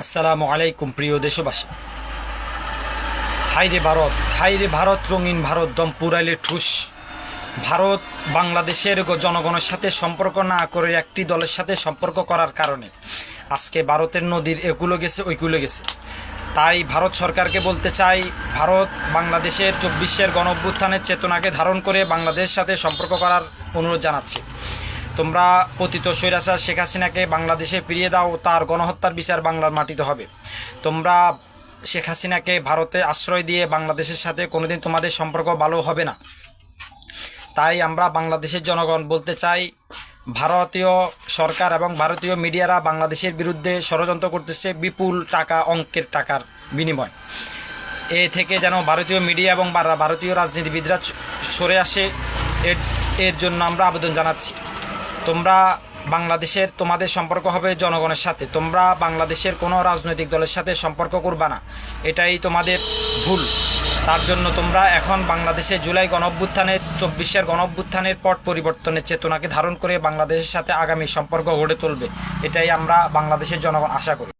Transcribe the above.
আসসালামু আলাইকুম প্রিয় দেশবাসী। হাইরে ভারত রঙিন ভারত দম পুরাইলে ঠুস। ভারত বাংলাদেশের জনগণের সাথে সম্পর্ক না করে একটি দলের সাথে সম্পর্ক করার কারণে আজকে ভারতের নদীর একুলো গেছে ওইকুলো গেছে। তাই ভারত সরকারকে বলতে চাই, ভারত বাংলাদেশের 24-এর গণ অভ্যুত্থানের চেতনাকে ধারণ করে বাংলাদেশের সাথে সম্পর্ক করার অনুরোধ জানাচ্ছি। তোমরা পতিত স্বৈরাচার শেখ হাসিনাকে বাংলাদেশে ফিরিয়ে দাও, তার গণহত্যার বিচার বাংলার মাটিতে হবে। তোমরা শেখ হাসিনাকে ভারতে আশ্রয় দিয়ে বাংলাদেশের সাথে কোনোদিন তোমাদের সম্পর্ক ভালো হবে না। তাই আমরা বাংলাদেশের জনগণ বলতে চাই, ভারতীয় সরকার এবং ভারতীয় মিডিয়ারা বাংলাদেশের বিরুদ্ধে ষড়যন্ত্র করতেছে বিপুল অঙ্কের টাকার বিনিময়। এ থেকে যেন ভারতীয় মিডিয়া এবং ভারতীয় রাজনীতিবিদরা সরে আসে, এর জন্য আমরা আবেদন জানাচ্ছি। তোমরা বাংলাদেশের তোমাদের সম্পর্ক হবে জনগণের সাথে, তোমরা বাংলাদেশের কোনো রাজনৈতিক দলের সাথে সম্পর্ক করবা না, এটাই তোমাদের ভুল। তার জন্য তোমরা এখন বাংলাদেশে জুলাই গণঅভ্যুত্থানের 24-এর গণঅভ্যুত্থানের পট পরিবর্তনের চেতনাকে ধারণ করে বাংলাদেশের সাথে আগামী সম্পর্ক গড়ে তুলবে, এটাই আমরা বাংলাদেশের জনগণ আশা করি।